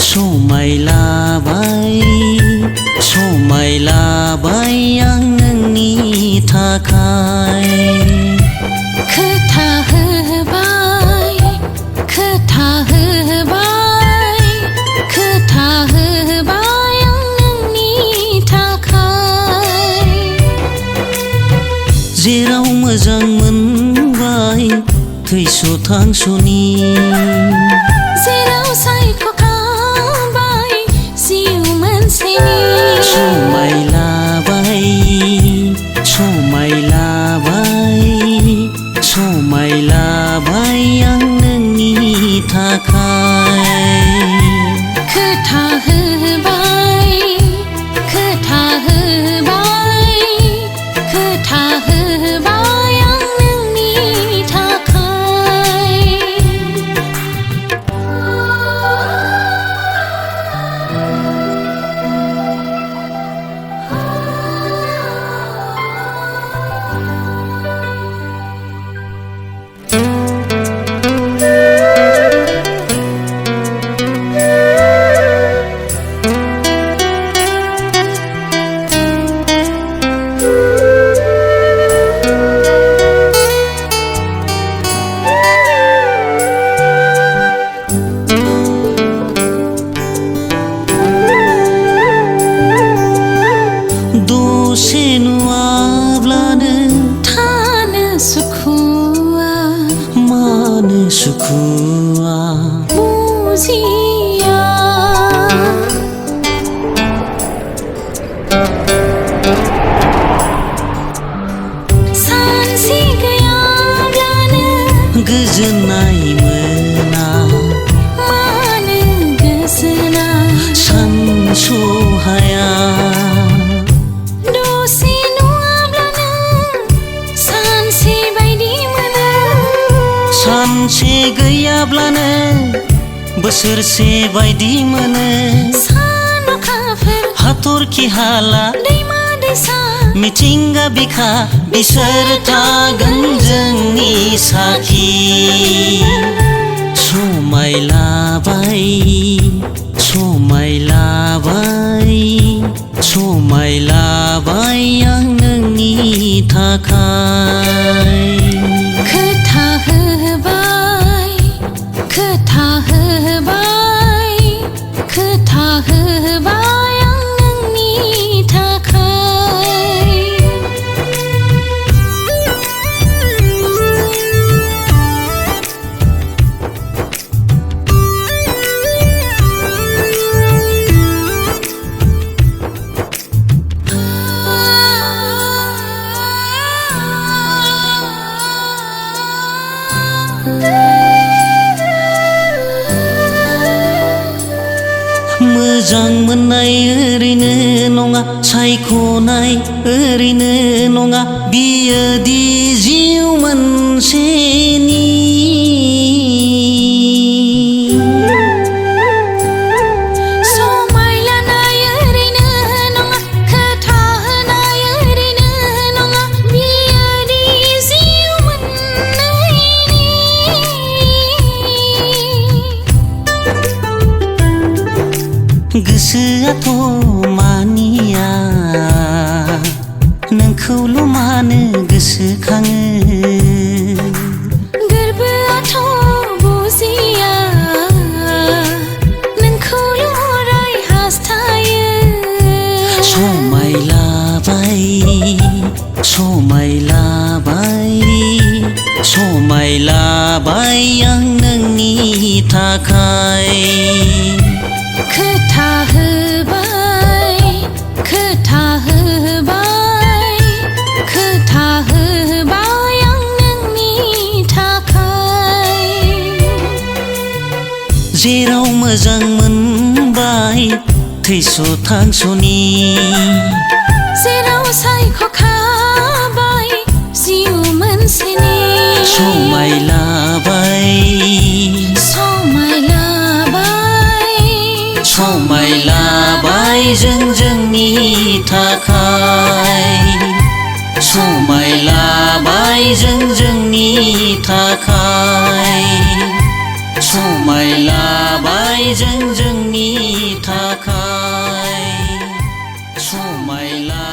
समायलाबाय समायलाबाय आं नोंनि थाखाय खोथा होबाय खोथा होबाय खोथा होबाय आं नोंनि थाखाय जेराव मोजां मोनबाय थैस' थांस'नि जेराव सायख'खाबाय जिउ मोनसेनि समायलाबाय समायलाबाय समायलाबाय आं नोंनि थाखाय खोथा होबाय खोथा होबाय खोथा होबाय आं नोंनि थाखाय दसे नुवाब्लानो थानो सुखुवा मानो सुखुवा बुजिया सानसे गैयाब्लानो गोजोननाय मोना मानो गोजोना सानस'हाया दसे नुवाब्लानो सानसे बायदि मोनो सानसे गैयाब्लानो बोसोरसे बायदि मोनो सान अखाफोर हाथरखि हाला दैमा दैसा मिथिंगा बिखा बिसोर थागोन जोंनि साखि समायलाबाय समायलाबाय समायलाबाय आं नोंनि थाखाय खोथा होबाय खोथा होबाय खोथा होबाय आं नोंनि थाखाय मोजां मोननाय ओरैनो नङा सायख'नाय ओरैनो नङा बियोदि जिउ मोनसेनि समायलानाय ओरैनो नङा खोथा होनाय ओरैनो नङा बियोदि जिउ मोननायनि गोसोआथ' मानिया नोंखौल' मानो गोसोखाङो गोरबोआथ' बुजिया नोंखौल' अराय हास्थायो समायलाबाय समायलाबाय समायलाबाय आं नोंनि थाखाय खोथा होबाय खोथा होबाय खोथा होबाय आं नोंनि थाखाय जेराव मोजां मोनबाय थैस' थांस'नि जेराव सायख'खाबाय जिउ मोनसेनि समायलाबाय समायलाबाय समायलाबाय जों जोंनि थाखाय समायलाबाय जों जोंनि थाखाय समायलाबाय जों जोंनि थाखाय समायला